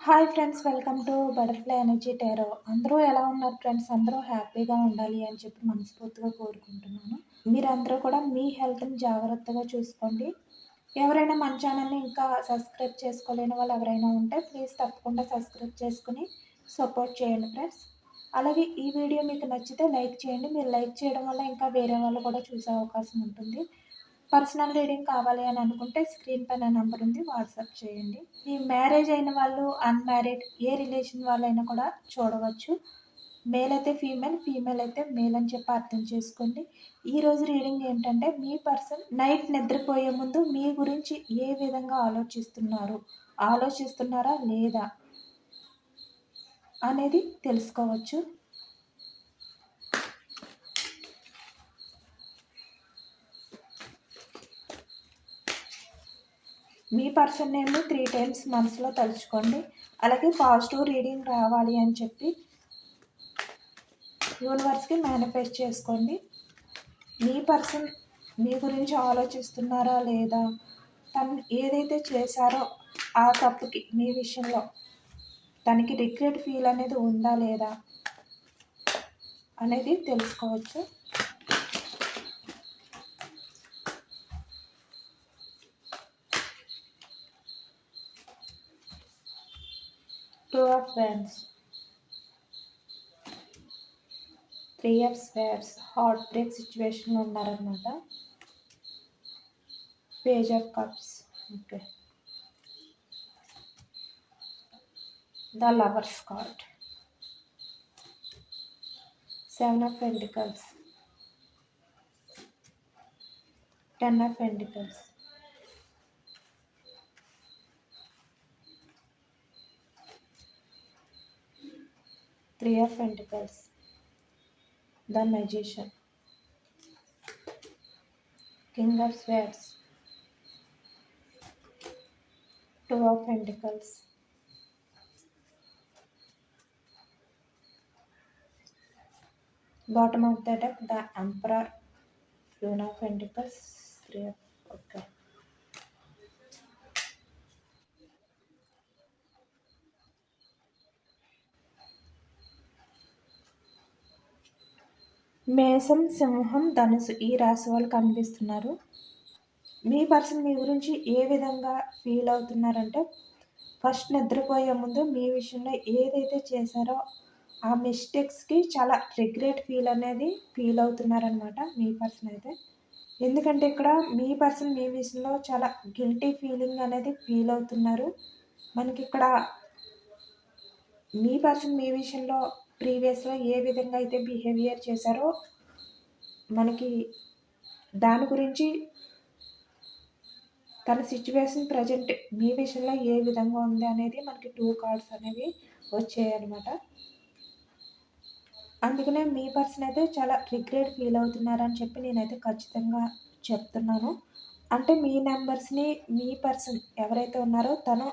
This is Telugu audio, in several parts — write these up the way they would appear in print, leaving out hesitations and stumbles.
Hi friends, welcome to butterfly energy tarot. అందరూ ఎలా ఉన్నారు ఫ్రెండ్స్? అందరూ హ్యాపీగా ఉండాలి అని చెప్పి మనస్ఫూర్తిగా కోరుకుంటున్నాను. మీరందరూ కూడా మీ హెల్త్‌ని జాగ్రత్తగా చూసుకోండి. ఎవరైనా మన ఛానల్‌ని ఇంకా సబ్స్క్రైబ్ చేసుకోలేని వాళ్ళు ఎవరైనా ఉంటే ప్లీజ్ తప్పకుండా సబ్స్క్రైబ్ చేసుకొని సపోర్ట్ చేయండి ఫ్రెండ్స్. అలాగే ఈ వీడియో మీకు నచ్చితే లైక్ చేయండి. మీరు లైక్ చేయడం వల్ల ఇంకా వేరే వాళ్ళు కూడా చూసే అవకాశం ఉంటుంది. పర్సనల్ రీడింగ్ కావాలి అని అనుకుంటే స్క్రీన్ పైన నెంబర్ ఉంది, వాట్సాప్ చేయండి. ఈ మ్యారేజ్ అయిన వాళ్ళు, అన్‌మ్యారీడ్ ఏ రిలేషన్ వాళ్ళైనా కూడా చూడవచ్చు. మేల్ అయితే ఫీమేల్, ఫీమేల్ అయితే మేల్ అని చెప్పి అర్థం చేసుకోండి. ఈరోజు రీడింగ్ ఏంటంటే, మీ పర్సన్ నైట్ నిద్రపోయే ముందు మీ గురించి ఏ విధంగా ఆలోచిస్తున్నారా లేదా అనేది తెలుసుకోవచ్చు. మీ పర్సన్ నేమ్‌ని 3 టైమ్స్ మనసులో తలుచుకోండి. అలాగే పాజిటివ్ రీడింగ్ రావాలి అని చెప్పి యూనివర్స్‌కి మేనిఫెస్ట్ చేసుకోండి. మీ పర్సన్ మీ గురించి ఆలోచిస్తున్నారా లేదా? తను ఏదైతే చేశారో ఆ తప్పుకి మీ విషయంలో తనకి రిగ్రెట్ ఫీల్ అనేది ఉందా లేదా అనేది తెలుసుకోవచ్చు. Two of wands, 3 of swords, heart break సిచ్యువేషన్లో ఉన్నారనమాట. Page of cups, okay. The lovers card, 7 of pentacles, 10 of pentacles, 3 of pentacles, the magician, king of swords, 2 of pentacles, bottom of the deck, the emperor, queen of pentacles, 3 of, okay. మేషం, సింహం, ధనుసు ఈ రాశి వాళ్ళు కనిపిస్తున్నారు. మీ పర్సన్ మీ గురించి ఏ విధంగా ఫీల్ అవుతున్నారంటే, ఫస్ట్ నిద్రపోయే ముందు మీ విషయంలో ఏదైతే చేశారో ఆ మిస్టేక్స్కి చాలా రిగ్రెట్ ఫీల్ అవుతున్నారనమాట మీ పర్సన్ అయితే. ఎందుకంటే ఇక్కడ మీ పర్సన్ మీ విషయంలో చాలా గిల్టీ ఫీలింగ్ అనేది ఫీల్ అవుతున్నారు. మనకి ఇక్కడ మీ పర్సన్ మీ విషయంలో ప్రీవియస్‌లో ఏ విధంగా అయితే బిహేవియర్ చేశారో మనకి దాని గురించి తన సిచ్యువేషన్ ప్రజెంట్ మీ విషయంలో ఏ విధంగా ఉంది అనేది మనకి 2 కార్డ్స్ అనేవి వచ్చాయన్నమాట. అందుకనే మీ పర్సన్ అయితే చాలా రిగ్రెట్ ఫీల్ అవుతున్నారని చెప్పి నేనైతే ఖచ్చితంగా చెప్తున్నాను. అంటే మీ నెంబర్స్‌ని మీ పర్సన్ ఎవరైతే ఉన్నారో తను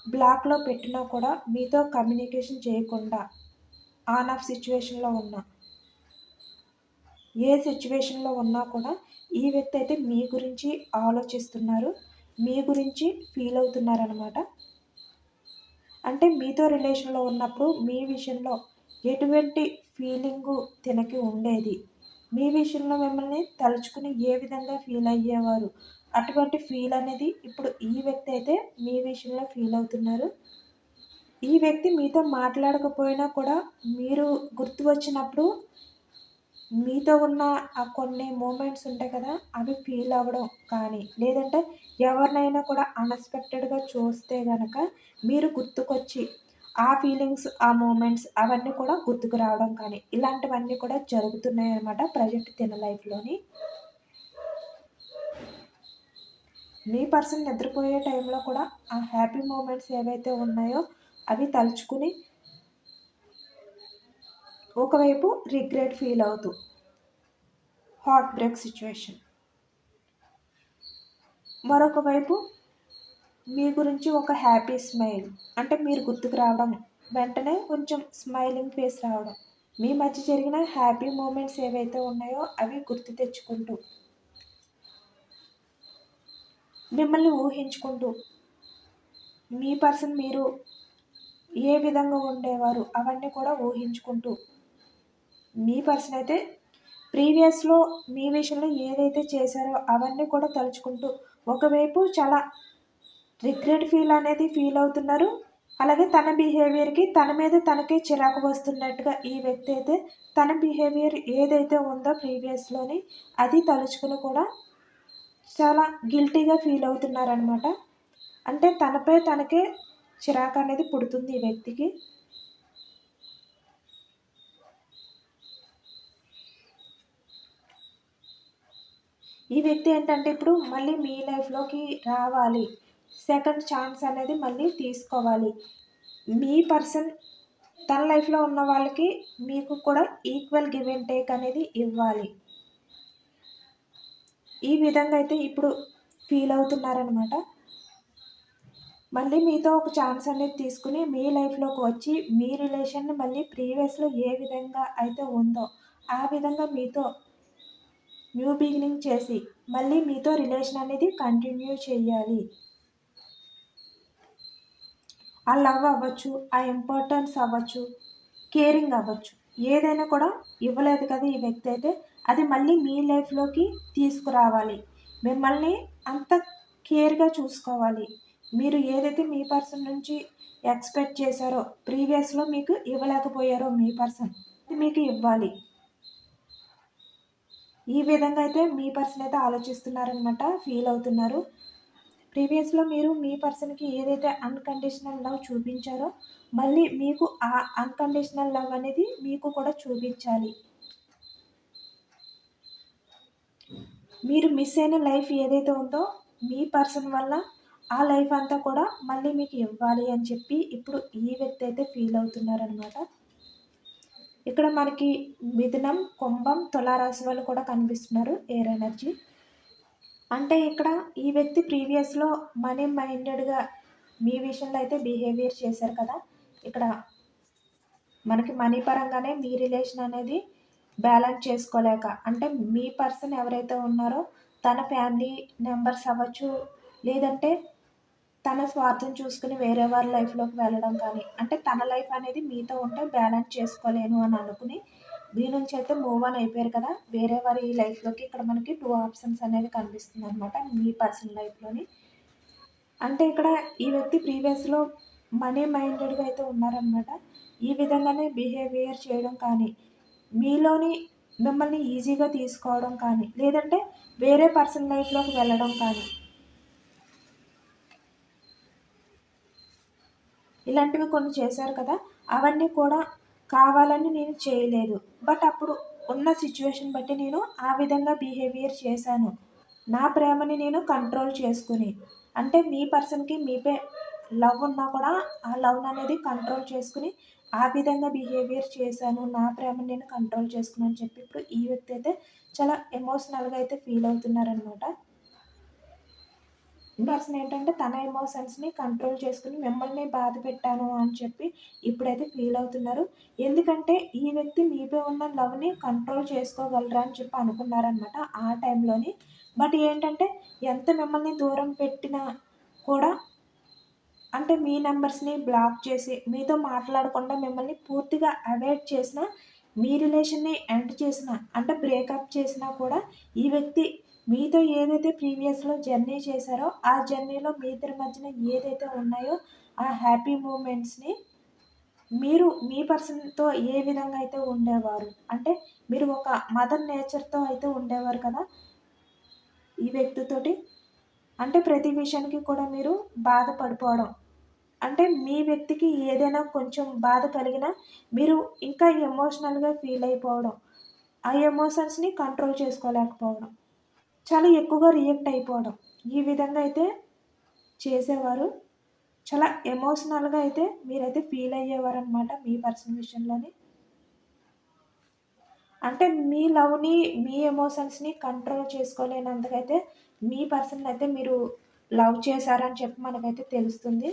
బ్లాక్‌లో పెట్టినా కూడా మీతో కమ్యూనికేషన్ చేయకుండా ఆన్ ఆఫ్ సిచ్యువేషన్‌లో ఉన్నా, ఏ సిచ్యువేషన్‌లో ఉన్నా కూడా ఈ వ్యక్తి అయితే మీ గురించి ఆలోచిస్తున్నారు. మీ గురించి ఫీల్ అవుతున్నారనమాట. అంటే మీతో రిలేషన్‌లో ఉన్నప్పుడు మీ విషయంలో ఎటువంటి ఫీలింగు తినకి ఉండేది? మీ విషయంలో మిమ్మల్ని తలుచుకుని ఏ విధంగా ఫీల్ అయ్యేవారు? అటువంటి ఫీల్ అనేది ఇప్పుడు ఈ వ్యక్తి అయితే మీ విషయంలో ఫీల్ అవుతున్నారు. ఈ వ్యక్తి మీతో మాట్లాడకపోయినా కూడా మీరు గుర్తు వచ్చినప్పుడు మీతో ఉన్న ఆ కొన్ని మూమెంట్స్ ఉంటాయి కదా! అవి ఫీల్ అవ్వడం కానీ, లేదంటే ఎవరినైనా కూడా అన్‌ఎక్స్‌పెక్టెడ్‌గా చూస్తే గనక మీరు గుర్తుకొచ్చి ఆ ఫీలింగ్స్, ఆ మూమెంట్స్ అవన్నీ కూడా గుర్తుకు రావడం కానీ, ఇలాంటివన్నీ కూడా జరుగుతున్నాయన్నమాట ప్రెజెంట్ తిన లైఫ్‌లోని. మీ పర్సన్ నిద్రపోయే టైంలో కూడా ఆ హ్యాపీ మూమెంట్స్ ఏవైతే ఉన్నాయో అవి తలుచుకుని ఒకవైపు రిగ్రెట్ ఫీల్ అవుతూ హార్ట్ బ్రేక్ సిచ్యువేషన్, మరొక వైపు మీ గురించి ఒక హ్యాపీ స్మైల్, అంటే మీరు గుర్తుకు రావడం, వెంటనే కొంచెం స్మైలింగ్ ఫేస్ రావడం, మీ మధ్య జరిగిన హ్యాపీ మూమెంట్స్ ఏవైతే ఉన్నాయో అవి గుర్తు తెచ్చుకుంటూ మిమ్మల్ని ఊహించుకుంటూ మీ పర్సన్ మీరు ఏ విధంగా ఉండేవారు అవన్నీ కూడా ఊహించుకుంటూ మీ పర్సన్ అయితే ప్రీవియస్‌లో మీ విషయంలో ఏదైతే చేశారో అవన్నీ కూడా తలుచుకుంటూ ఒకవైపు చాలా రిగ్రెట్ ఫీల్ అవుతున్నారు. అలాగే తన బిహేవియర్‌కి తన మీద తనకే చిరాకు వస్తున్నట్టుగా ఈ వ్యక్తి అయితే తన బిహేవియర్ ఏదైతే ఉందో ప్రీవియస్‌లోని అది తలుచుకుని కూడా చాలా గిల్టీగా ఫీల్ అవుతున్నారనమాట. అంటే తనపై తనకే చిరాకు అనేది పుడుతుంది ఈ వ్యక్తికి. ఈ వ్యక్తి ఏంటంటే ఇప్పుడు మళ్ళీ మీ లైఫ్‌లోకి రావాలి. సెకండ్ ఛాన్స్ అనేది మళ్ళీ తీసుకోవాలి. మీ పర్సన్ తన లైఫ్‌లో ఉన్న వాళ్ళకి మీకు కూడా ఈక్వల్ గివ్ అండ్ టేక్ అనేది ఇవ్వాలి. ఈ విధంగా అయితే ఇప్పుడు ఫీల్ అవుతున్నారనమాట. మళ్ళీ మీతో ఒక ఛాన్స్ అనేది తీసుకుని మీ లైఫ్‌లోకి వచ్చి మీ రిలేషన్‌ని మళ్ళీ ప్రీవియస్‌లో ఏ విధంగా అయితే ఉందో ఆ విధంగా మీతో న్యూ బిగినింగ్ చేసి మళ్ళీ మీతో రిలేషన్ అనేది కంటిన్యూ చేయాలి. ఆ లవ్ అవ్వచ్చు, ఆ ఇంపార్టెన్స్ అవ్వచ్చు, కేరింగ్ అవ్వచ్చు. ఏదైనా కూడా ఇవ్వలేదు కదా ఈ వ్యక్తి అయితే, అది మళ్ళీ మీ లైఫ్‌లోకి తీసుకురావాలి. మిమ్మల్ని అంత కేర్‌గా చూసుకోవాలి. మీరు ఏదైతే మీ పర్సన్ నుంచి ఎక్స్‌పెక్ట్ చేశారో, ప్రీవియస్‌లో మీకు ఇవ్వలేకపోయారో మీ పర్సన్, అది మీకు ఇవ్వాలి. ఈ విధంగా అయితే మీ పర్సన్ అయితే ఆలోచిస్తున్నారనమాట. ఫీల్ అవుతున్నారు. ప్రీవియస్‌లో మీరు మీ పర్సన్‌కి ఏదైతే అన్‌కండిషనల్ లవ్ చూపించారో, మళ్ళీ మీకు ఆ అన్‌కండిషనల్ లవ్ అనేది మీకు కూడా చూపించాలి. మీరు మిస్ అయిన లైఫ్ ఏదైతే ఉందో, మీ పర్సన్ వల్ల ఆ లైఫ్ అంతా కూడా మళ్ళీ మీకు ఇవ్వాలి అని చెప్పి ఇప్పుడు ఈ వ్యక్తి అయితే ఫీల్ అవుతున్నారనమాట. ఇక్కడ మనకి మిథునం, కుంభం, తులారాశి వాళ్ళు కూడా కనిపిస్తున్నారు ఎయిర్ ఎనర్జీ. అంటే ఇక్కడ ఈ వ్యక్తి ప్రీవియస్‌లో మనీ మైండెడ్‌గా మీ విషయంలో అయితే బిహేవియర్ చేశారు కదా! ఇక్కడ మనకి మనీ పరంగానే మీ రిలేషన్ అనేది బ్యాలెన్స్ చేసుకోలేక అంటే మీ పర్సన్ ఎవరైతే ఉన్నారో తన ఫ్యామిలీ మెంబర్స్ అవ్వచ్చు, లేదంటే తన స్వార్థం చూసుకుని వేరే వారి లైఫ్‌లోకి వెళ్ళడం కానీ, అంటే తన లైఫ్ అనేది మీతో ఉంటే బ్యాలెన్స్ చేసుకోలేను అని అనుకుని మీ నుంచి అయితే మూవ్ ఆన్ అయిపోయారు కదా! వేరే వారి లైఫ్‌లోకి ఇక్కడ మనకి 2 ఆప్షన్స్ అనేది కనిపిస్తుందనమాట మీ పర్సనల్ లైఫ్‌లోని. అంటే ఇక్కడ ఈ వ్యక్తి ప్రీవియస్‌లో మనీ మైండెడ్‌గా అయితే ఉన్నారనమాట. ఈ విధంగానే బిహేవియర్ చేయడం కానీ, మీలోని మిమ్మల్ని ఈజీగా తీసుకోవడం కానీ, లేదంటే వేరే పర్సన్ లైఫ్‌లోకి వెళ్ళడం కానీ, ఇలాంటివి కొన్ని చేశారు కదా! అవన్నీ కూడా కావాలని నేను చేయలేదు. బట్ అప్పుడు ఉన్న సిట్యుయేషన్ బట్టి నేను ఆ విధంగా బిహేవియర్ చేశాను. నా ప్రేమని నేను కంట్రోల్ చేసుకుని. అంటే మీ పర్సన్‌కి మీపై లవ్ ఉన్నా కూడా ఆ లవ్‌ననేది కంట్రోల్ చేసుకొని, ఆ విధంగా బిహేవియర్ చేశాను. నా ప్రేమని నేను కంట్రోల్ చేసుకున్నాను అని చెప్పి ఇప్పుడు ఈ వ్యక్తి అయితే చాలా ఎమోషనల్‌గా అయితే ఫీల్ అవుతున్నారనమాట. పర్సన్ ఏంటంటే తన ఎమోషన్స్‌ని కంట్రోల్ చేసుకొని మిమ్మల్ని బాధ పెట్టాను అని చెప్పి ఇప్పుడైతే ఫీల్ అవుతున్నారు. ఎందుకంటే ఈ వ్యక్తి మీపై ఉన్న లవ్‌ని కంట్రోల్ చేసుకోగలరా అని చెప్పి అనుకున్నారనమాట ఆ టైంలోని. బట్ ఏంటంటే ఎంత మిమ్మల్ని దూరం పెట్టినా కూడా అంటే మీ నంబర్స్‌ని బ్లాక్ చేసి మీతో మాట్లాడకుండా మిమ్మల్ని పూర్తిగా అవాయిడ్ చేసినా, మీ రిలేషన్‌ని ఎండ్ చేసినా అంటే బ్రేకప్ చేసినా కూడా ఈ వ్యక్తి మీతో ఏదైతే ప్రీవియస్‌లో జర్నీ చేశారో, ఆ జర్నీలో మీ ఇద్దరి మధ్యన ఏదైతే ఉన్నాయో ఆ హ్యాపీ మూమెంట్స్‌ని మీరు మీ పర్సన్‌తో ఏ విధంగా అయితే ఉండేవారు. అంటే మీరు ఒక మదర్ నేచర్‌తో అయితే ఉండేవారు కదా! ఈ వ్యక్తితోటి. అంటే ప్రతి విషయానికి కూడా మీరు బాధపడిపోవడం. అంటే మీ వ్యక్తికి ఏదైనా కొంచెం బాధ కలిగినా మీరు ఇంకా ఎమోషనల్‌గా ఫీల్ అయిపోవడం. ఆ ఎమోషన్స్‌ని కంట్రోల్ చేసుకోలేకపోవడం. చాలా ఎక్కువగా రియాక్ట్ అయిపోవడం. ఈ విధంగా అయితే చేసేవారు. చాలా ఎమోషనల్‌గా అయితే మీరైతే ఫీల్ అయ్యేవారనమాట మీ పర్సన్ విషయంలోని. అంటే మీ లవ్‌ని, మీ ఎమోషన్స్‌ని కంట్రోల్ చేసుకోలేనంతగా అయితే మీ పర్సన్‌నయితే మీరు లవ్ చేశారని చెప్పి మనకైతే తెలుస్తుంది.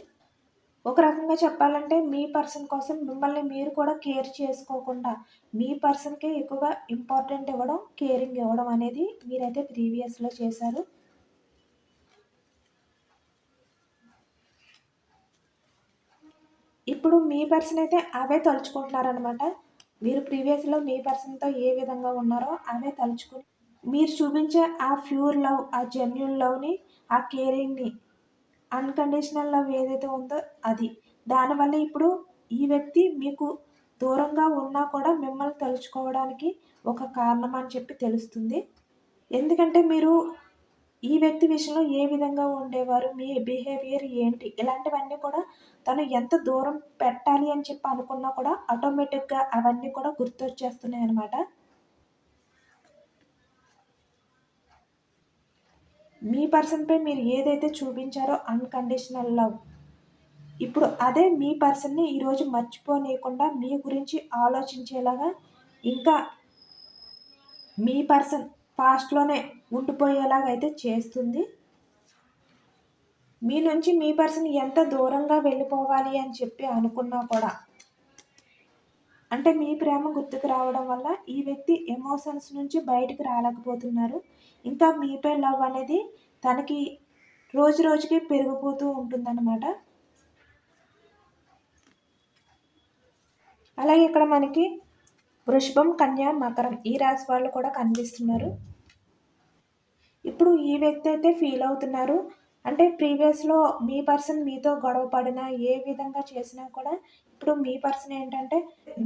ఒక రకంగా చెప్పాలంటే మీ పర్సన్ కోసం మిమ్మల్ని మీరు కూడా కేర్ చేసుకోకుండా, మీ పర్సన్‌కే ఎక్కువగా ఇంపార్టెంట్ ఇవ్వడం, కేరింగ్ ఇవ్వడం అనేది మీరైతే ప్రీవియస్‌లో చేశారు. ఇప్పుడు మీ పర్సన్ అయితే అవే తలుచుకుంటున్నారనమాట. మీరు ప్రీవియస్‌లో మీ పర్సన్‌తో ఏ విధంగా ఉన్నారో అవే తలుచుకొని మీరు చూపించే ఆ ప్యూర్ లవ్, ఆ జెన్యూన్ లవ్‌ని, ఆ కేరింగ్‌ని, అన్‌కండిషనల్ లవ్ ఏదైతే ఉందో అది. దానివల్ల ఇప్పుడు ఈ వ్యక్తి మీకు దూరంగా ఉన్నా కూడా మిమ్మల్ని తలుచుకోవడానికి ఒక కారణం అని చెప్పి తెలుస్తుంది. ఎందుకంటే మీరు ఈ వ్యక్తి విషయంలో ఏ విధంగా ఉండేవారు, మీ బిహేవియర్ ఏంటి, ఇలాంటివన్నీ కూడా తను ఎంత దూరం పెట్టాలి అని చెప్పి అనుకున్నా కూడా ఆటోమేటిక్‌గా అవన్నీ కూడా గుర్తొచ్చేస్తున్నాయన్నమాట. మీ పర్సన్‌పై మీరు ఏదైతే చూపించారో అన్‌కండిషనల్ లవ్, ఇప్పుడు అదే మీ పర్సన్‌ని ఈరోజు మర్చిపోనీయకుండా మీ గురించి ఆలోచించేలాగా, ఇంకా మీ పర్సన్ పాస్ట్‌లోనే ఉండిపోయేలాగా అయితే చేస్తుంది. మీ నుంచి మీ పర్సన్ ఎంత దూరంగా వెళ్ళిపోవాలి అని చెప్పి అనుకున్నా కూడా, అంటే మీ ప్రేమ గుర్తుకు రావడం వల్ల ఈ వ్యక్తి ఎమోషన్స్ నుంచి బయటకు రాలేకపోతున్నారు. ఇంకా మీపై లవ్ అనేది తనకి రోజు రోజుకి పెరిగిపోతూ ఉంటుందన్నమాట. అలాగే ఇక్కడ మనకి వృషభం, కన్య, మకరం ఈ రాశి వాళ్ళు కూడా కనిపిస్తున్నారు. ఇప్పుడు ఈ వ్యక్తి అయితే ఫీల్ అవుతున్నారు. అంటే ప్రీవియస్‌లో మీ పర్సన్ మీతో గొడవ పడినా, ఏ విధంగా చేసినా కూడా ఇప్పుడు మీ పర్సన్ ఏంటంటే,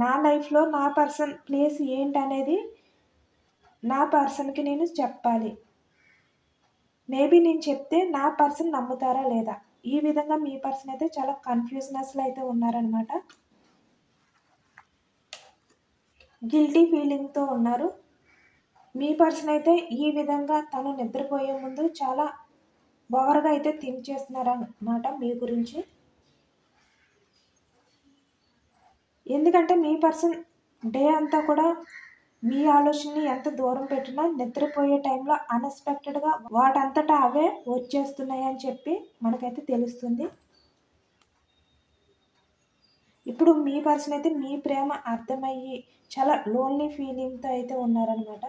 నా లైఫ్‌లో నా పర్సన్ ప్లేస్ ఏంటనేది నా పర్సన్‌కి నేను చెప్పాలి. మేబీ నేను చెప్తే నా పర్సన్ నమ్ముతారా లేదా? ఈ విధంగా మీ పర్సన్ అయితే చాలా కన్‌ఫ్యూజనెస్‌లో అయితే ఉన్నారనమాట. గిల్టీ ఫీలింగ్‌తో ఉన్నారు. మీ పర్సన్ అయితే ఈ విధంగా తను నిద్రపోయే ముందు చాలా ఓవర్‌గా అయితే థింక్ చేస్తున్నారనమాట మీ గురించి. ఎందుకంటే మీ పర్సన్ డే అంతా కూడా మీ ఆలోచనని ఎంత దూరం పెట్టినా నిద్రపోయే టైంలో అన్‌ఎక్స్‌పెక్టెడ్‌గా వాటంతట అవే వచ్చేస్తున్నాయని చెప్పి మనకైతే తెలుస్తుంది. ఇప్పుడు మీ పర్సన్ అయితే మీ ప్రేమ అర్థమయ్యి చాలా లోన్‌లీ ఫీలింగ్‌తో అయితే ఉన్నారనమాట.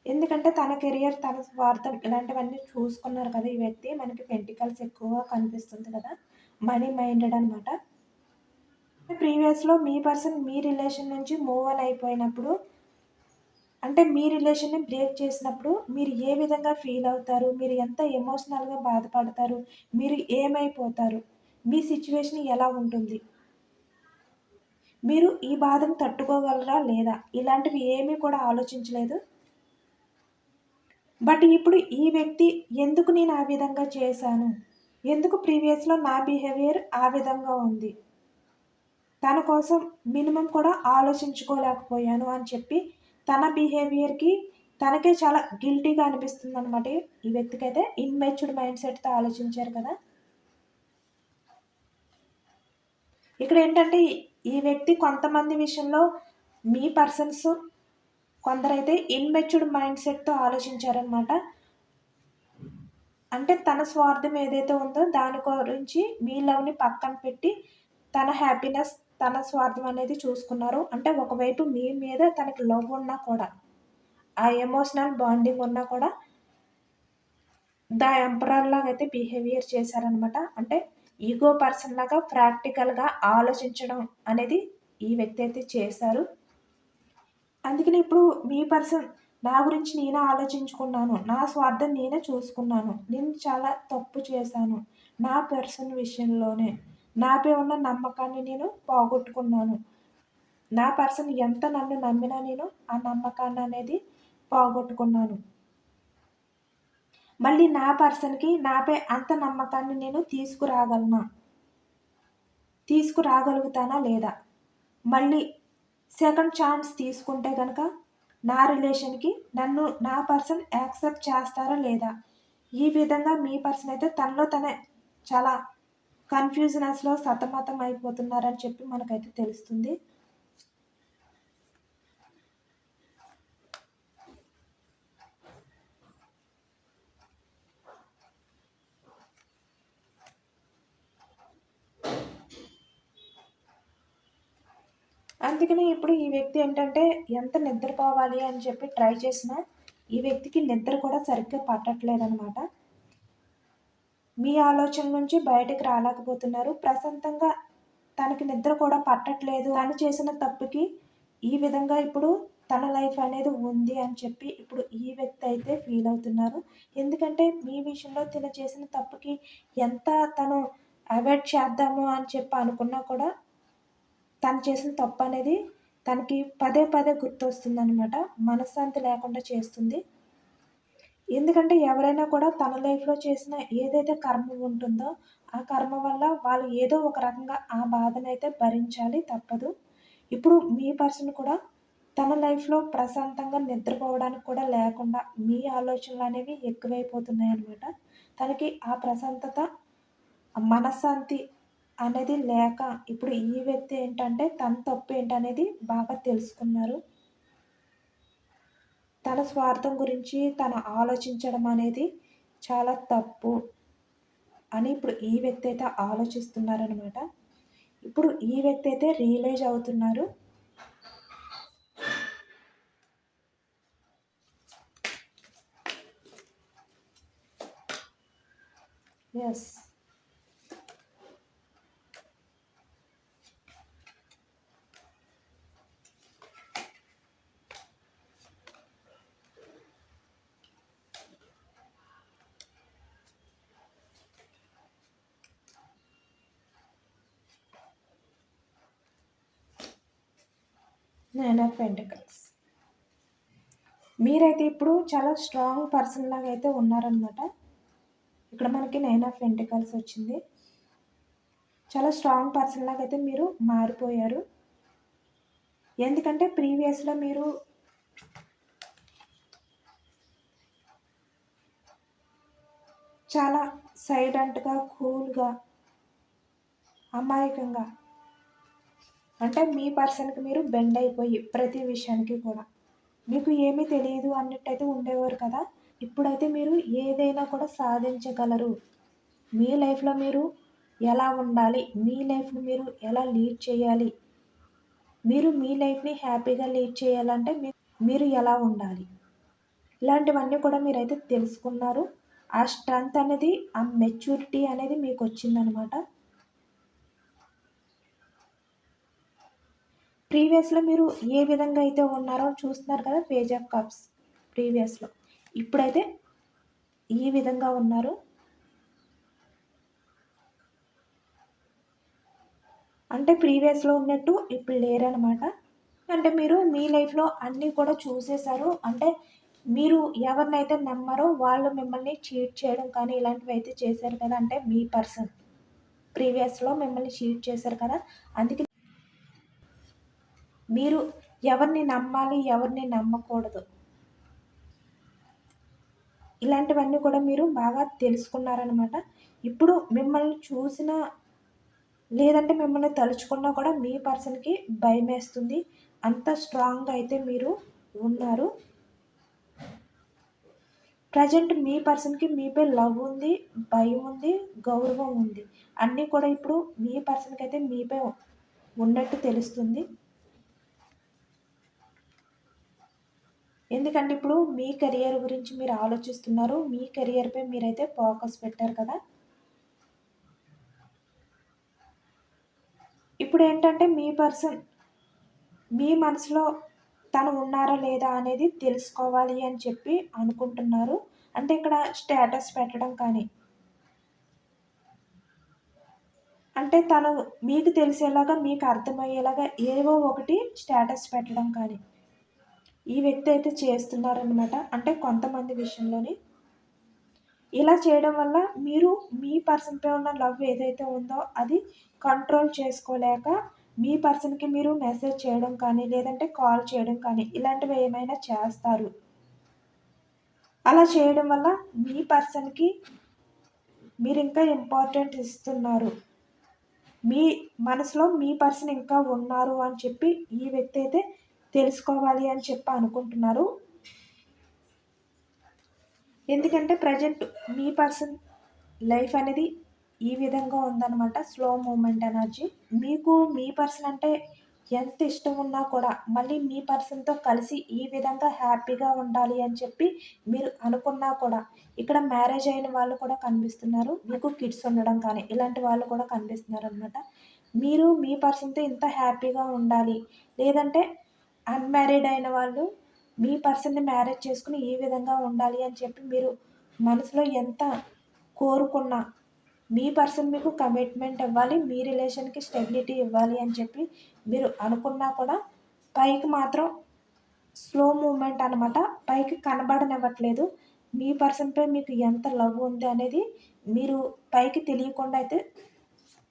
ఎందుకంటే తన కెరియర్, తన స్వార్థం ఇలాంటివన్నీ చూసుకున్నారు కదా ఈ వ్యక్తి. మనకి పెంటికల్స్ ఎక్కువగా కనిపిస్తుంది కదా! మనీ మైండెడ్ అనమాట. ప్రీవియస్‌లో మీ పర్సన్ మీ రిలేషన్ నుంచి మూవ్ ఆన్ అయిపోయినప్పుడు, అంటే మీ రిలేషన్‌ని బ్రేక్ చేసినప్పుడు మీరు ఏ విధంగా ఫీల్ అవుతారు? మీరు ఎంత ఎమోషనల్‌గా బాధపడతారు? మీరు ఏమైపోతారు? మీ సిట్యుయేషన్ ఎలా ఉంటుంది? మీరు ఈ బాధను తట్టుకోగలరా లేదా? ఇలాంటివి ఏమీ కూడా ఆలోచించలేదు. బట్ ఇప్పుడు ఈ వ్యక్తి ఎందుకు నేను ఆ విధంగా చేశాను? ఎందుకు ప్రీవియస్‌లో నా బిహేవియర్ ఆ విధంగా ఉంది? తన కోసం మినిమమ్ కూడా ఆలోచించుకోలేకపోయాను అని చెప్పి తన బిహేవియర్‌కి తనకే చాలా గిల్టీగా అనిపిస్తుందనమాట. ఈ వ్యక్తికైతే ఇమ్మెచ్యూర్డ్ మైండ్ సెట్‌తో ఆలోచించారు కదా! ఇక్కడేంటంటే ఈ వ్యక్తి కొంతమంది విషయంలో మీ పర్సన్స్ కొందరైతే ఇమ్మెచ్యూర్డ్ మైండ్ సెట్‌తో ఆలోచించారనమాట. అంటే తన స్వార్థం ఏదైతే ఉందో దాని గురించి మీ లవ్‌ని పక్కన పెట్టి తన హ్యాపీనెస్, తన స్వార్థం అనేది చూసుకున్నారు. అంటే ఒకవైపు మీ మీద తనకి లవ్ ఉన్నా కూడా, ఆ ఎమోషనల్ బాండింగ్ ఉన్నా కూడా ఎంపరర్ లాగా అయితే బిహేవియర్ చేశారనమాట. అంటే ఈగో పర్సన్ లాగా ప్రాక్టికల్‌గా ఆలోచించడం అనేది ఈ వ్యక్తి అయితే చేశారు. అందుకని ఇప్పుడు మీ పర్సన్ నా గురించి నేనే ఆలోచించుకున్నాను. నా స్వార్థం నేనే చూసుకున్నాను. నేను చాలా తప్పు చేశాను. నా పర్సన్ విషయంలోనే. నాపై ఉన్న నమ్మకాన్ని నేను పోగొట్టుకున్నాను. నా పర్సన్ ఎంత నన్ను నమ్మినా నేను ఆ నమ్మకాన్ననేది పోగొట్టుకున్నాను. మళ్ళీ నా పర్సన్‌కి నాపై అంత నమ్మకాన్ని నేను తీసుకురాగలనా? తీసుకురాగలుగుతానా లేదా? మళ్ళీ సెకండ్ ఛాన్స్ తీసుకుంటే గనక నా రిలేషన్‌కి నన్ను నా పర్సన్ యాక్సెప్ట్ చేస్తారా లేదా? ఈ విధంగా మీ పర్సన్ అయితే తనలో తనే చాలా కన్‌ఫ్యూజనెస్‌లో సతమతం అయిపోతున్నారని చెప్పి మనకైతే తెలుస్తుంది. అందుకనే ఇప్పుడు ఈ వ్యక్తి ఏంటంటే ఎంత నిద్రపోవాలి అని చెప్పి ట్రై చేసినా, ఈ వ్యక్తికి నిద్ర కూడా సరిగ్గా పట్టట్లేదనమాట. మీ ఆలోచన నుంచి బయటికి రాలేకపోతున్నారు. ప్రశాంతంగా తనకి నిద్ర కూడా పట్టట్లేదు. తను చేసిన తప్పుకి ఈ విధంగా ఇప్పుడు తన లైఫ్ అనేది ఉంది అని చెప్పి ఇప్పుడు ఈ వ్యక్తి అయితే ఫీల్ అవుతున్నారు. ఎందుకంటే మీ విషయంలో తిను చేసిన తప్పుకి ఎంత తను అవాయిడ్ చేద్దాము అని చెప్పి అనుకున్నా కూడా తను చేసిన తప్పు అనేది తనకి పదే పదే గుర్తొస్తుందనమాట. మనశ్శాంతి లేకుండా చేస్తుంది. ఎందుకంటే ఎవరైనా కూడా తన లైఫ్‌లో చేసిన ఏదైతే కర్మ ఉంటుందో, ఆ కర్మ వల్ల వాళ్ళు ఏదో ఒక రకంగా ఆ బాధనైతే భరించాలి తప్పదు. ఇప్పుడు మీ పర్సన్ కూడా తన లైఫ్‌లో ప్రశాంతంగా నిద్రపోవడానికి కూడా లేకుండా మీ ఆలోచనలనేవి ఎక్కువైపోతున్నాయన్నమాట. తనకి ఆ ప్రశాంతత, ఆ మనశ్శాంతి అనేది లేక ఇప్పుడు ఈ వ్యక్తి ఏంటంటే తన తప్పు ఏంటనేది బాగా తెలుసుకున్నారు. తన స్వార్థం గురించి తను ఆలోచించడం అనేది చాలా తప్పు అని ఇప్పుడు ఈ వ్యక్తి అయితే ఆలోచిస్తున్నారనమాట. ఇప్పుడు ఈ వ్యక్తి అయితే రియలైజ్ అవుతున్నారు. యెస్. 9 of pentacles. మీరైతే ఇప్పుడు చాలా స్ట్రాంగ్ పర్సన్ లాగా అయితే ఉన్నారనమాట. ఇక్కడ మనకి 9 ఆఫ్ పెంటికల్స్ వచ్చింది. చాలా స్ట్రాంగ్ పర్సన్ లాగా అయితే మీరు మారిపోయారు. ఎందుకంటే ప్రీవియస్‌లో మీరు చాలా సైలెంట్‌గా, కూల్‌గా, అమాయకంగా అంటే మీ పర్సన్‌కి మీరు బెండ్ అయిపోయి ప్రతి విషయానికి కూడా మీకు ఏమీ తెలీదు అన్నట్టయితే ఉండేవారు కదా! ఇప్పుడైతే మీరు ఏదైనా కూడా సాధించగలరు. మీ లైఫ్‌లో మీరు ఎలా ఉండాలి? మీ లైఫ్‌ని మీరు ఎలా లీడ్ చేయాలి? మీరు మీ లైఫ్‌ని హ్యాపీగా లీడ్ చేయాలంటే మీరు ఎలా ఉండాలి? ఇలాంటివన్నీ కూడా మీరైతే తెలుసుకున్నారు. ఆ స్ట్రెంత్ అనేది, ఆ మెచ్యూరిటీ అనేది మీకొచ్చిందనమాట. ప్రీవియస్‌లో మీరు ఏ విధంగా అయితే ఉన్నారో చూస్తున్నారు కదా! పేజ్ ఆఫ్ కప్స్ ప్రీవియస్‌లో. ఇప్పుడైతే ఈ విధంగా ఉన్నారు. అంటే ప్రీవియస్‌లో ఉన్నట్టు ఇప్పుడు లేరనమాట. అంటే మీరు మీ లైఫ్‌లో అన్నీ కూడా చూసేసారు. అంటే మీరు ఎవరినైతే నమ్మరో వాళ్ళు మిమ్మల్ని చీట్ చేయడం కానీ ఇలాంటివైతే చేశారు కదా! అంటే మీ పర్సన్ ప్రీవియస్‌లో మిమ్మల్ని చీట్ చేశారు కదా! అందుకే మీరు ఎవరిని నమ్మాలి, ఎవరిని నమ్మకూడదు. ఇలాంటివన్నీ కూడా మీరు బాగా తెలుసుకున్నారనమాట. ఇప్పుడు మిమ్మల్ని చూసిన లేదంటే మిమ్మల్ని తలుచుకున్నా కూడా మీ పర్సన్‌కి భయమేస్తుంది. అంత స్ట్రాంగ్‌గా అయితే మీరు ఉన్నారు. ప్రెజెంట్ మీ పర్సన్‌కి మీపై లవ్ ఉంది, భయం ఉంది, గౌరవం ఉంది. అన్నీ కూడా ఇప్పుడు మీ పర్సన్‌కి అయితే మీపై ఉన్నట్టు తెలుస్తుంది. ఎందుకంటే ఇప్పుడు మీ కెరియర్ గురించి మీరు ఆలోచిస్తున్నారు. మీ కెరియర్‌పై మీరైతే ఫోకస్ పెట్టారు కదా! ఇప్పుడేంటంటే మీ పర్సన్ మీ మనసులో తను ఉన్నారా లేదా అనేది తెలుసుకోవాలి అని చెప్పి అనుకుంటున్నారు. అంటే ఇక్కడ స్టేటస్ పెట్టడం కానీ, అంటే తను మీకు తెలిసేలాగా, మీకు అర్థమయ్యేలాగా ఏవో ఒకటి స్టేటస్ పెట్టడం కానీ, ఈ వ్యక్తి అయితే చేస్తున్నారనమాట. అంటే కొంతమంది విషయంలోని. ఇలా చేయడం వల్ల మీరు మీ పర్సన్‌పై ఉన్న లవ్ ఏదైతే ఉందో అది కంట్రోల్ చేసుకోలేక మీ పర్సన్‌కి మీరు మెసేజ్ చేయడం కానీ, లేదంటే కాల్ చేయడం కానీ ఇలాంటివి ఏమైనా చేస్తారు. అలా చేయడం వల్ల మీ పర్సన్‌కి మీరింకా ఇంపార్టెంట్ ఇస్తున్నారు. మీ మనసులో మీ పర్సన్ ఇంకా ఉన్నారు అని చెప్పి ఈ వ్యక్తి అయితే తెలుసుకోవాలి అని చెప్పి అనుకుంటున్నారు. ఎందుకంటే ప్రెజెంట్ మీ పర్సన్ లైఫ్ అనేది ఈ విధంగా ఉందన్నమాట. Slow movement energy. మీకు మీ పర్సన్ అంటే ఎంత ఇష్టం ఉన్నా కూడా మళ్ళీ మీ పర్సన్‌తో కలిసి ఈ విధంగా హ్యాపీగా ఉండాలి అని చెప్పి మీరు అనుకున్నా కూడా ఇక్కడ మ్యారేజ్ అయిన వాళ్ళు కూడా కనిపిస్తున్నారు. మీకు కిడ్స్ ఉండడం కానీ ఇలాంటి వాళ్ళు కూడా కనిపిస్తున్నారనమాట. మీరు మీ పర్సన్‌తో ఇంత హ్యాపీగా ఉండాలి. లేదంటే అన్‌మ్యారీడ్ అయిన వాళ్ళు మీ పర్సన్‌ని మ్యారేజ్ చేసుకొని ఈ విధంగా ఉండాలి అని చెప్పి మీరు మనసులో ఎంత కోరుకున్నా మీ పర్సన్ మీకు కమిట్మెంట్ ఇవ్వాలి. మీ రిలేషన్‌కి స్టెబిలిటీ ఇవ్వాలి అని చెప్పి మీరు అనుకున్నా కూడా పైకి మాత్రం స్లో మూవ్‌మెంట్ అనమాట. పైకి కనబడనివ్వట్లేదు. మీ పర్సన్‌పై మీకు ఎంత లవ్ ఉంది అనేది మీరు పైకి తెలియకుండా అయితే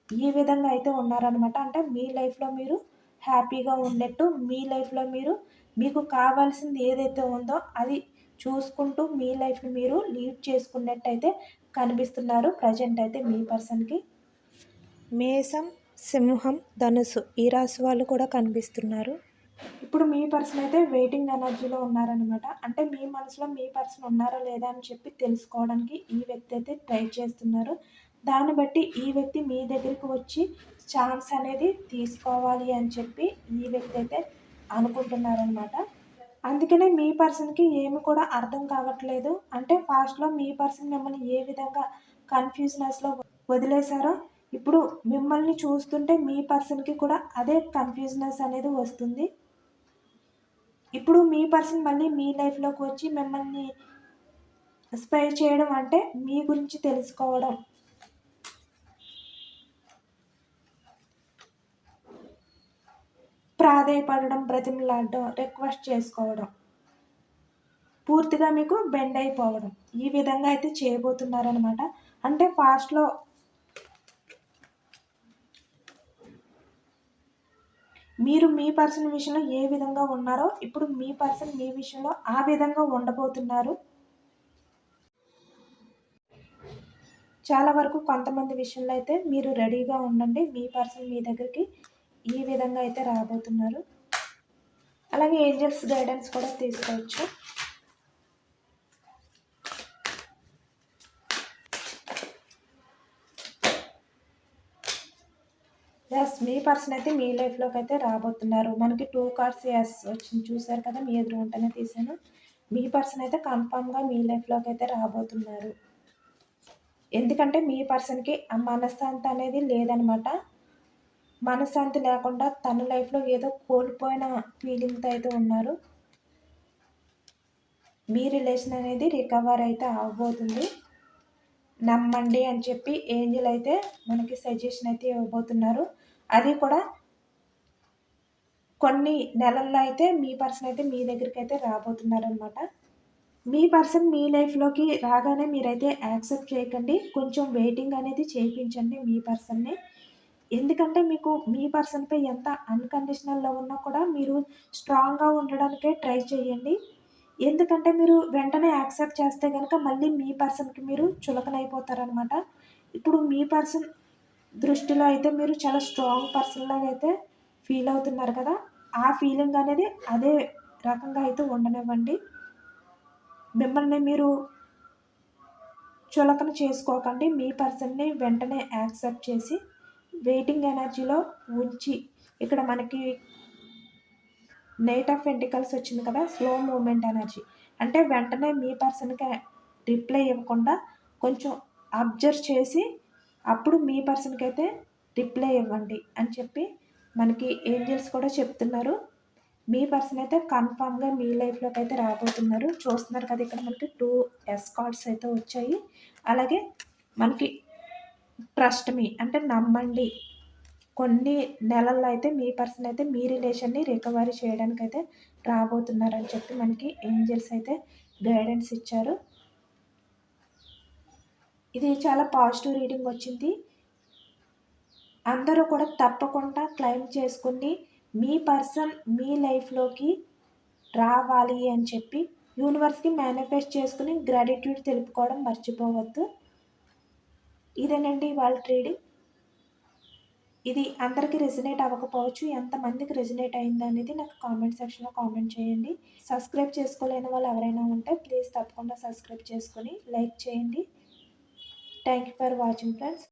ఈ విధంగా అయితే ఉన్నారనమాట. అంటే మీ లైఫ్‌లో మీరు హ్యాపీగా ఉన్నట్టు, మీ లైఫ్‌లో మీరు మీకు కావాల్సింది ఏదైతే ఉందో అది చూసుకుంటూ మీ లైఫ్‌ని మీరు లీడ్ చేసుకున్నట్టయితే కనిపిస్తున్నారు ప్రజెంట్ అయితే మీ పర్సన్‌కి. మేషం, సింహం, ధనుస్సు ఈ రాశి వాళ్ళు కూడా కనిపిస్తున్నారు. ఇప్పుడు మీ పర్సన్ అయితే వెయిటింగ్ ఎనర్జీలో ఉన్నారనమాట. అంటే మీ మనసులో మీ పర్సన్ ఉన్నారా లేదా అని చెప్పి తెలుసుకోవడానికి ఈ వ్యక్తి అయితే ట్రై చేస్తున్నారు. దాన్ని బట్టి ఈ వ్యక్తి మీ దగ్గరికి వచ్చి ఛాన్స్ అనేది తీసుకోవాలి అని చెప్పి ఈ వ్యక్తి అయితే అనుకుంటున్నారనమాట. అందుకనే మీ పర్సన్‌కి ఏమి కూడా అర్థం కావట్లేదు. అంటే పాస్ట్‌లో మీ పర్సన్ మిమ్మల్ని ఏ విధంగా కన్‌ఫ్యూజనెస్‌లో వదిలేసారో, ఇప్పుడు మిమ్మల్ని చూస్తుంటే మీ పర్సన్‌కి కూడా అదే కన్‌ఫ్యూజనెస్ అనేది వస్తుంది. ఇప్పుడు మీ పర్సన్ మళ్ళీ మీ లైఫ్‌లోకి వచ్చి మిమ్మల్ని స్పై చేయడం అంటే మీ గురించి తెలుసుకోవడం. ప్రాధేయపడడం, బ్రతిమలాడడం, రిక్వెస్ట్ చేసుకోవడం. పూర్తిగా మీకు బెండ్ అయిపోవడం. ఈ విధంగా అయితే చేయబోతున్నారనమాట. అంటే పాస్ట్‌లో మీరు మీ పర్సన్ విషయంలో ఏ విధంగా ఉన్నారో, ఇప్పుడు మీ పర్సన్ మీ విషయంలో ఆ విధంగా ఉండబోతున్నారు. చాలా వరకు కొంతమంది విషయంలో అయితే మీరు రెడీగా ఉండండి. మీ పర్సన్ మీ దగ్గరికి ఈ విధంగా అయితే రాబోతున్నారు. అలాగే ఏంజెల్స్ గైడెన్స్ కూడా తీసుకోవచ్చు. యెస్, మీ పర్సన్ అయితే మీ లైఫ్‌లోకి అయితే రాబోతున్నారు. మనకి 2 కార్డ్స్ యెస్ వచ్చింది చూసారు కదా! మీ ఎదురుగుంటనే తీసాను. మీ పర్సన్ అయితే కన్ఫర్మ్‌గా మీ లైఫ్‌లోకి అయితే రాబోతున్నారు. ఎందుకంటే మీ పర్సన్‌కి ఆ మనశ్శాంతి అనేది లేదనమాట. మనశ్శాంతి లేకుండా తన లైఫ్‌లో ఏదో కోల్పోయిన ఫీలింగ్‌తో అయితే ఉన్నారు. మీ రిలేషన్ అనేది రికవర్ అయితే అవ్వబోతుంది. నమ్మండి అని చెప్పి ఏంజెల్ అయితే మనకి సజెషన్ అయితే ఇవ్వబోతున్నారు. అది కూడా కొన్ని నెలల్లో అయితే మీ పర్సన్ అయితే మీ దగ్గరికైతే రాబోతున్నారనమాట. మీ పర్సన్ మీ లైఫ్‌లోకి రాగానే మీరైతే యాక్సెప్ట్ చేయకండి. కొంచెం వెయిటింగ్ అనేది చేయించండి మీ పర్సన్‌ని. ఎందుకంటే మీకు మీ పర్సన్‌పై ఎంత అన్‌కండిషనల్ లవ్ ఉన్నా కూడా మీరు స్ట్రాంగ్‌గా ఉండడానికే ట్రై చేయండి. ఎందుకంటే మీరు వెంటనే యాక్సెప్ట్ చేస్తే గనక మళ్ళీ మీ పర్సన్‌కి మీరు చులకనైపోతారనమాట. ఇప్పుడు మీ పర్సన్ దృష్టిలో అయితే మీరు చాలా స్ట్రాంగ్ పర్సన్‌లాగా అయితే ఫీల్ అవుతున్నారు కదా! ఆ ఫీలింగ్ అనేది అదే రకంగా అయితే ఉండనివ్వండి. మిమ్మల్ని మీరు చులకన చేసుకోకండి. మీ పర్సన్‌ని వెంటనే యాక్సెప్ట్ చేసి వెయిటింగ్ ఎనర్జీలో ఉంచి ఇక్కడ మనకి నైట్ ఆఫ్ పెంటికల్స్ వచ్చింది కదా! Slow movement energy. అంటే వెంటనే మీ పర్సన్‌కి రిప్లై ఇవ్వకుండా కొంచెం అబ్జర్వ్ చేసి అప్పుడు మీ పర్సన్‌కైతే రిప్లై ఇవ్వండి అని చెప్పి మనకి ఏంజెల్స్ కూడా చెప్తున్నారు. మీ పర్సన్ అయితే కన్ఫర్మ్‌గా మీ లైఫ్‌లోకి అయితే రాబోతున్నారు. చూస్తున్నారు కదా! ఇక్కడ మనకి 2 యెస్ కార్డ్స్ అయితే వచ్చాయి. అలాగే మనకి ట్రస్ట్ మీ అంటే నమ్మండి. కొన్ని నెలల్లో అయితే మీ పర్సన్ అయితే మీ రిలేషన్‌ని రికవరీ చేయడానికైతే రాబోతున్నారని చెప్పి మనకి ఏంజెల్స్ అయితే గైడెన్స్ ఇచ్చారు. ఇది చాలా పాజిటివ్ రీడింగ్ వచ్చింది. అందరూ కూడా తప్పకుండా క్లెయిమ్ చేసుకొని మీ పర్సన్ మీ లైఫ్‌లోకి రావాలి అని చెప్పి యూనివర్స్‌కి మేనిఫెస్ట్ చేసుకొని గ్రాటిట్యూడ్ తెలుపుకోవడం మర్చిపోవద్దు. ఇదేనండి ఇవాళ రీడింగ్. ఇది అందరికీ రెజొనేట్ అవ్వకపోవచ్చు. ఎంతమందికి రెజొనేట్ అయిందనేది నాకు కామెంట్ సెక్షన్‌లో కామెంట్ చేయండి. సబ్స్క్రైబ్ చేసుకోలేని వాళ్ళు ఎవరైనా ఉంటే ప్లీజ్ తప్పకుండా సబ్స్క్రైబ్ చేసుకొని లైక్ చేయండి. Thank you for watching friends.